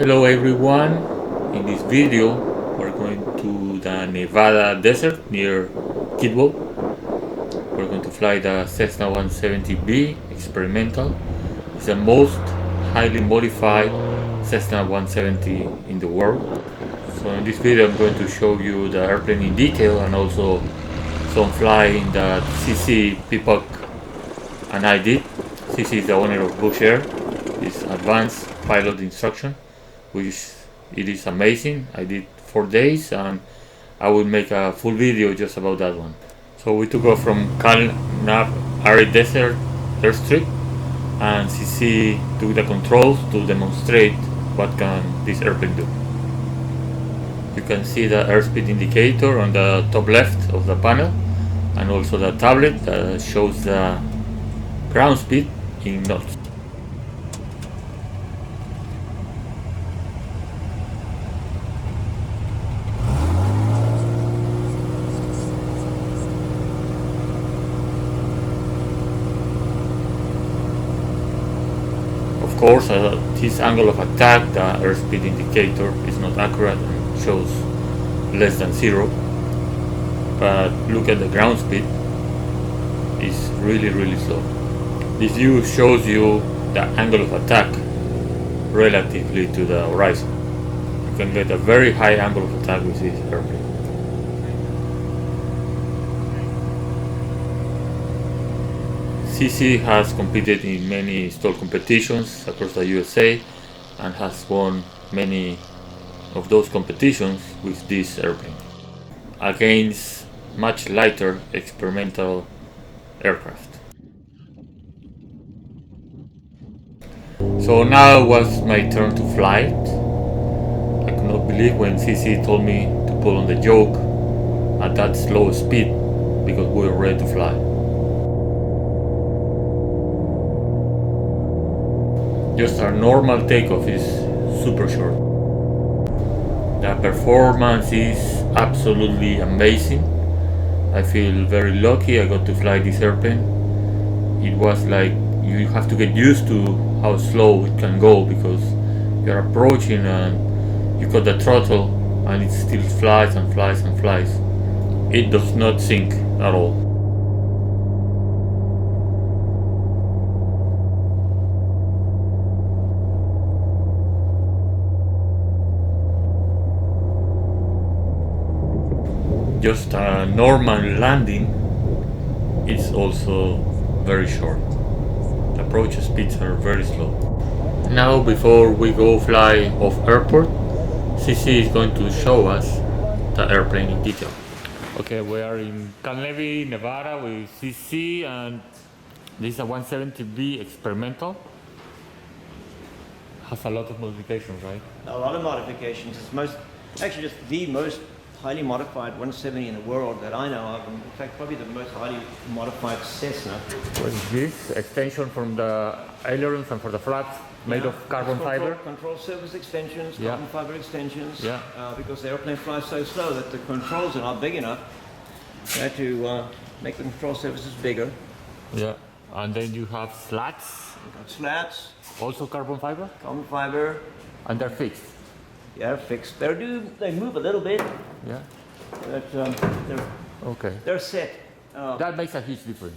Hello everyone, in this video we're going to the Nevada desert near Kidwell. We're going to fly the Cessna 170B experimental. It's the most highly modified Cessna 170 in the world. So in this video I'm going to show you the airplane in detail and also some flying that CC Pocock and I did. CC is the owner of Bush Air, it's advanced pilot instruction, which it is amazing. I did 4 days and I will make a full video just about that one. So we took off from Nav Arid Desert airstrip and CC took the controls to demonstrate what can this airplane do. You can see the airspeed indicator on the top left of the panel and also the tablet that shows the ground speed in knots. Of course, this angle of attack, the airspeed indicator is not accurate and shows less than 0. But look at the ground speed, it's really slow. This view shows you the angle of attack relatively to the horizon. You can get a very high angle of attack with this airplane. CC has competed in many STOL competitions across the USA and has won many of those competitions with this airplane against much lighter experimental aircraft. So now was my turn to fly it. I could not believe when CC told me to pull on the yoke at that slow speed because we were ready to fly. Just our normal takeoff is super short. The performance is absolutely amazing. I feel very lucky I got to fly this airplane. It was like you have to get used to how slow it can go because you're approaching and you got the throttle and it still flies and flies and flies. It does not sink at all. Just a normal landing is also very short. The approach speeds are very slow. Now before we go fly off airport, CC is going to show us the airplane in detail. Okay, we are in Milne, Nevada with CC and this is a 170B experimental. Has a lot of modifications, right? A lot of modifications. It's actually just the most highly modified 170 in the world that I know of. In fact, probably the most highly modified Cessna. What is this? Extension from the ailerons and for the flaps made of carbon fiber? Control surface extensions, carbon fiber extensions. Yeah. Because the airplane flies so slow that the controls are not big enough. They had to make the control surfaces bigger. Yeah. And then you have slats. We've got slats. Also carbon fiber? Carbon fiber. And they're fixed. Yeah, fixed. They move a little bit. Yeah. But they're set. That makes a huge difference.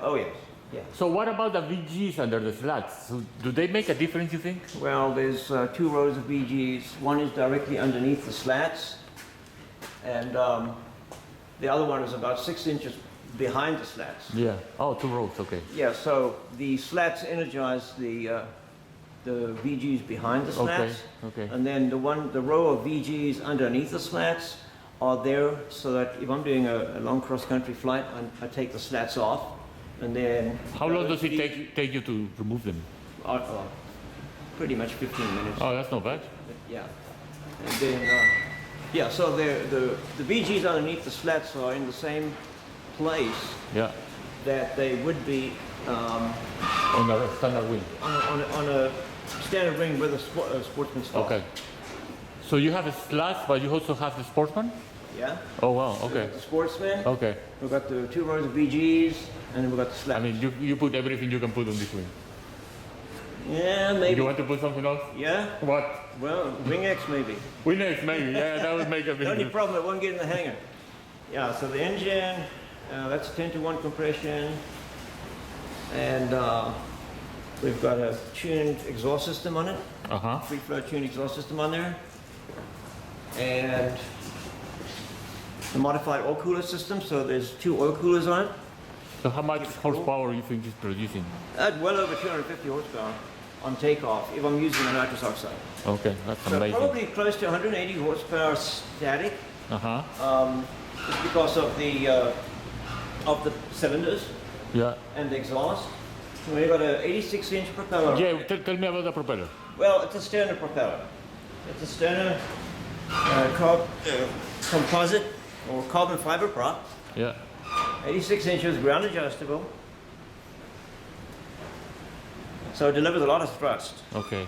Oh yes. Yeah. So what about the VGs under the slats? So do they make a difference, you think? Well, there's 2 rows of VGs. One is directly underneath the slats, and the other one is about 6 inches behind the slats. Yeah. Oh, 2 rows. Okay. Yeah. So the slats energize the VGs behind the slats. Okay. And then the row of VGs underneath the slats are there so that if I'm doing a long cross-country flight, I take the slats off, and then. How long does it take you to remove them? Pretty much 15 minutes. Oh, that's not bad. Yeah. And then, so the VGs underneath the slats are in the same place. Yeah. That they would be on a standard wing. On a standard wing with a sportsman stall. Okay. So you have a slats, but you also have the sportsman? Yeah. Oh wow. Okay. The sportsman. Okay. We've got the 2 rows of VGs, and then we've got the slats. I mean, you put everything you can put on this wing. Yeah, You maybe. want to put something else? Yeah? What? Well, Wing X maybe. Windex maybe, yeah, that would make a big The only difference. problem, it won't get in the hangar. Yeah, so the engine, that's 10-to-1 compression. And we've got a tuned exhaust system on it. Uh-huh. Free flow tuned exhaust system on there. And the modified oil cooler system, so there's 2 oil coolers on it. So how much horsepower you think it's producing? Well over 250 horsepower on takeoff if I'm using the nitrous oxide. Okay, that's So amazing. probably close to 180 horsepower static, Uh-huh. just because of the cylinders Yeah. and the exhaust. So we've got a 86-inch propeller. Yeah, tell me about the propeller. Well, it's a Sterner propeller. It's a Sterner composite or carbon fiber prop. Yeah. 86 inches, ground adjustable. So it delivers a lot of thrust. Okay.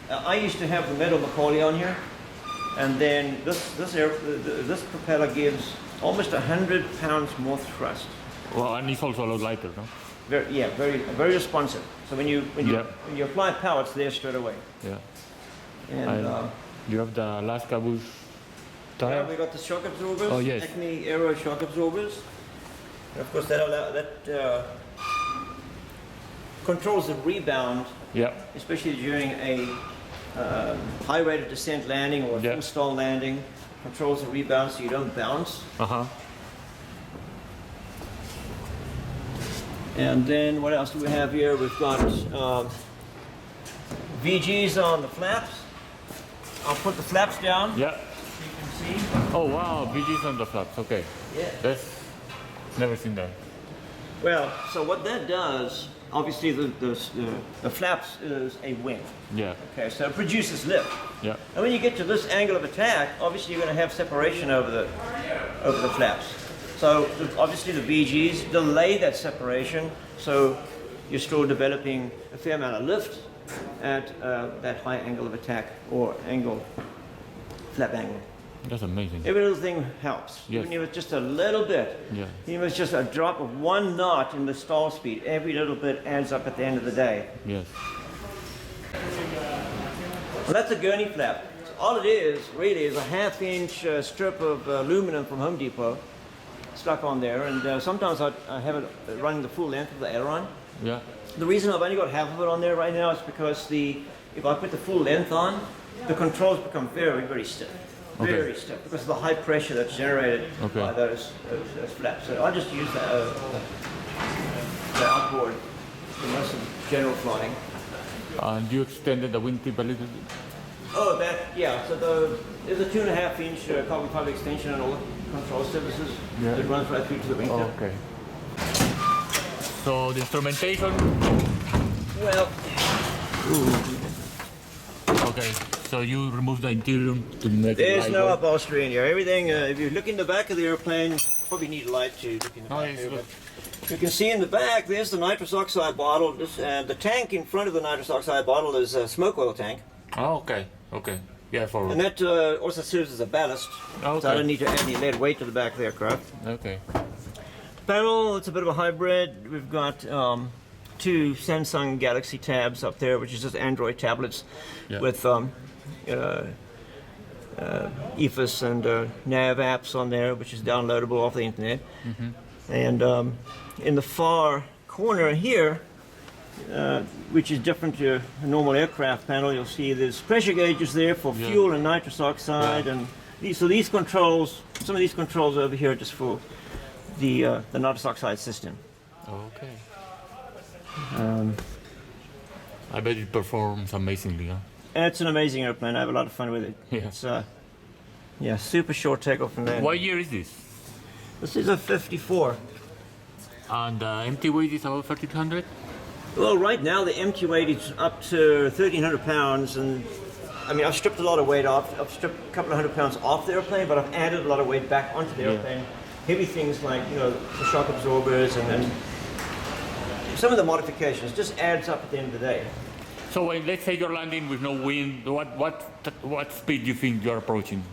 I used to have the metal Macaulay on here, and then this propeller gives almost 100 pounds more thrust. Well, and it's also a lot lighter, no? Very responsive. So when you Yeah. when you apply power, it's there straight away. Yeah. And You have the Alaska Bush yeah, tire? we got the shock absorbers, Oh, yes. Acme Aero shock absorbers. And of course, that controls the rebound, Yeah. especially during a high rate of descent landing or a Yeah. full stall landing. Controls the rebound so you don't bounce. Uh-huh. And then what else do we have here? We've got VGs on the flaps. I'll put the flaps down Yeah. so you can see. Oh, wow, BG's on the flaps, okay. Yeah. That's, never seen that. Well, so what that does, obviously the flaps is a wing. Yeah. Okay, so it produces lift. Yeah. And when you get to this angle of attack, obviously you're going to have separation over the flaps. So obviously the VGs delay that separation, so you're still developing a fair amount of lift at that high angle of attack or flap angle. That's amazing. Every little thing helps. Yes. Even if it's just a little bit. Yeah. Even if it's just a drop of 1 knot in the stall speed, every little bit adds up at the end of the day. Yes. Well, that's a gurney flap. All it is, really, is a 1/2-inch strip of aluminum from Home Depot stuck on there. And sometimes I have it running the full length of the aileron. Yeah. The reason I've only got half of it on there right now is because if I put the full length on, the controls become very, very stiff. Okay. Very stiff because of the high pressure that's generated Okay. by those flaps. So I just use the outboard for most of the general flying. And you extended the wingtip a little bit? Oh, yeah. So there's a 2.5-inch carbon fiber extension on all the control surfaces. Yeah. It runs right through to the wingtip. Oh, okay. So the instrumentation? Well, Okay. So you remove the interior to make it there's no lightweight? upholstery in here. Everything, if you look in the back of the airplane, probably need light to look in the Oh, back yes, there, look. but you can see in the back, there's the nitrous oxide bottle. The tank in front of the nitrous oxide bottle is a smoke oil tank. Oh, okay. Okay. Yeah, for... And that also serves as a ballast. Okay. So I don't need to add any lead weight to the back of the aircraft. Okay. Panel, it's a bit of a hybrid. We've got 2 Samsung Galaxy tabs up there, which is just Android tablets Yeah. with EFIS and nav apps on there, which is downloadable off the internet. And in the far corner here, which is different to a normal aircraft panel, you'll see there's pressure gauges there for Yeah. fuel and nitrous oxide, and these controls, some of these controls over here are just for the nitrous oxide system. Okay. I bet it performs amazingly, huh? And it's an amazing airplane. I have a lot of fun with it. Yeah. It's super short takeoff and landing. What year is this? This is a 54. And empty weight is about 1,300? Well, right now the empty weight is up to 1,300 pounds, and I mean I've stripped a lot of weight off. I've stripped a couple of 100 pounds off the airplane, but I've added a lot of weight back onto the Yeah. airplane. Heavy things like the shock absorbers and some of the modifications just adds up at the end of the day. So let's say you're landing with no wind, what speed do you think you're approaching?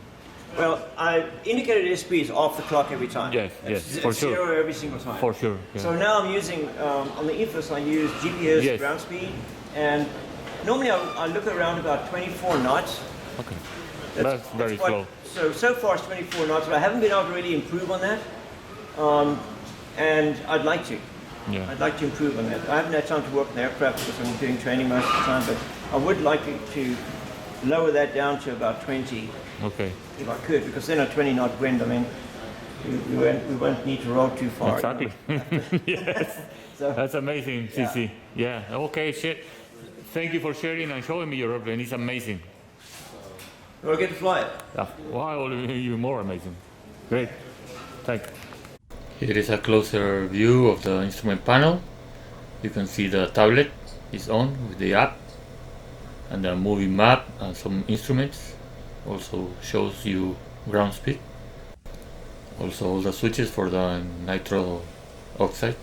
Well, I indicated airspeed is off the clock every time. Yes, It's for sure. zero every single time. For sure. Yeah. So now I'm using, on the EFIS, I use GPS Yes. ground speed And normally I look around about 24 knots. Okay. That's very slow. So far it's 24 knots, but I haven't been able to really improve on that. And I'd like to. Yeah. I'd like to improve on that. I haven't had time to work on the aircraft because I'm doing training most of the time, but I would like to lower that down to about 20. Okay. If I could, because then a 20 knot wind, I mean, we won't need to roll too far. Exactly. Yes. So, that's amazing, CC. Yeah. Okay, shit. Thank you for sharing and showing me your airplane. It's amazing. we'll get to fly it. Yeah. Wow, even more amazing. Great. Thanks. Here is a closer view of the instrument panel. You can see the tablet is on with the app and the moving map and some instruments. Also shows you ground speed. Also all the switches for the nitro oxide.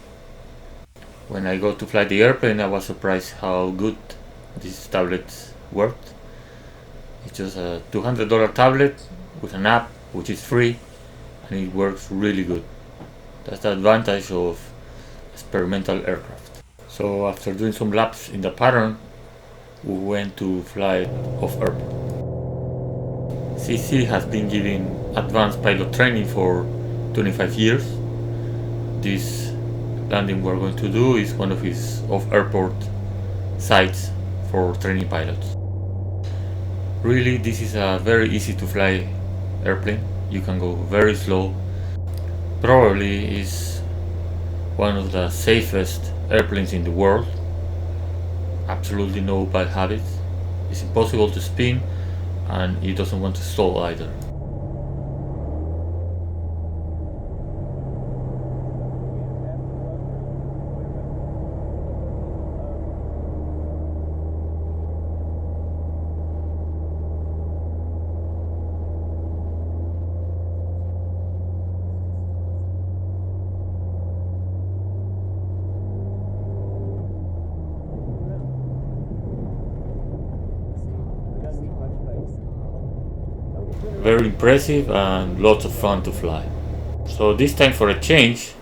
When I go to fly the airplane, I was surprised how good these tablets worked. It's just a $200 tablet with an app which is free, and it works really good. That's the advantage of experimental aircraft. So after doing some laps in the pattern, we went to fly off airport. CC has been giving advanced pilot training for 25 years. This landing we're going to do is one of his off-airport sites for training pilots. Really, this is a very easy to fly airplane. You can go very slow. Probably is one of the safest airplanes in the world. Absolutely no bad habits. It's impossible to spin, and it doesn't want to stall either. Very impressive and lots of fun to fly. So this time for a change,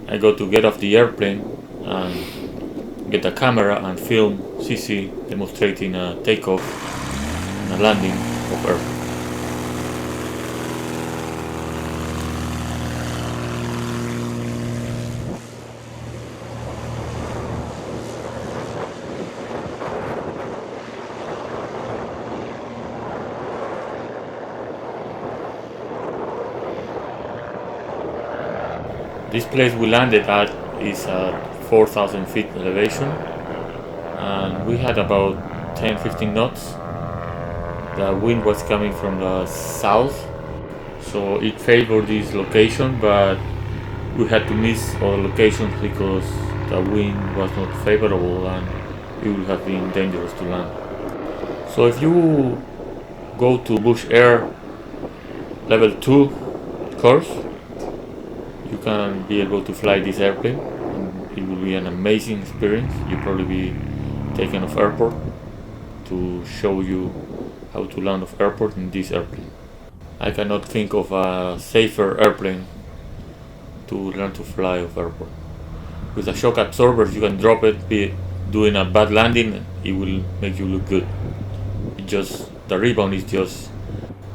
I go to get off the airplane and get a camera and film CC demonstrating a takeoff and a landing of Earth. This place we landed at is at 4,000 feet elevation, and we had about 10-15 knots. The wind was coming from the south, so it favored this location, but we had to miss other locations because the wind was not favorable and it would have been dangerous to land. So if you go to Bush Air level 2 course, you can be able to fly this airplane, and it will be an amazing experience. You'll probably be taken off airport to show you how to land off airport in this airplane. I cannot think of a safer airplane to learn to fly off airport. With the shock absorbers, you can drop it, be doing a bad landing, it will make you look good. The rebound is just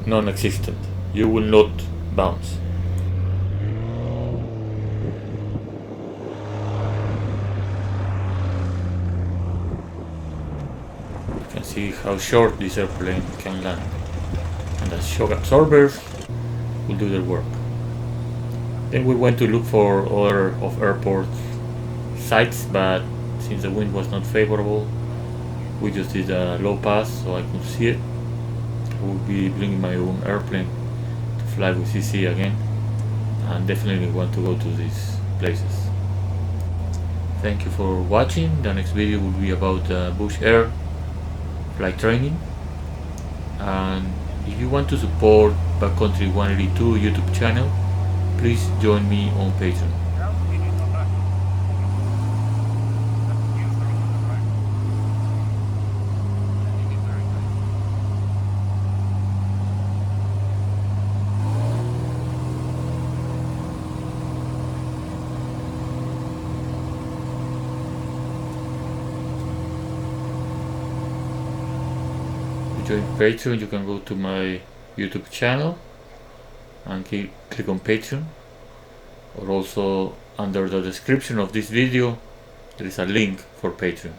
non-existent. You will not bounce. You can see how short this airplane can land, and the shock absorbers will do their work. Then we went to look for other off-airport sites, but since the wind was not favorable, we just did a low pass so I could see it. I will be bringing my own airplane to fly with CC again, and definitely want to go to these places. Thank you for watching. The next video will be about Bush Air flight training, and if you want to support Backcountry 182 YouTube channel, please join me on Patreon. join Patreon, you can go to my YouTube channel and click on Patreon, or also under the description of this video there is a link for Patreon.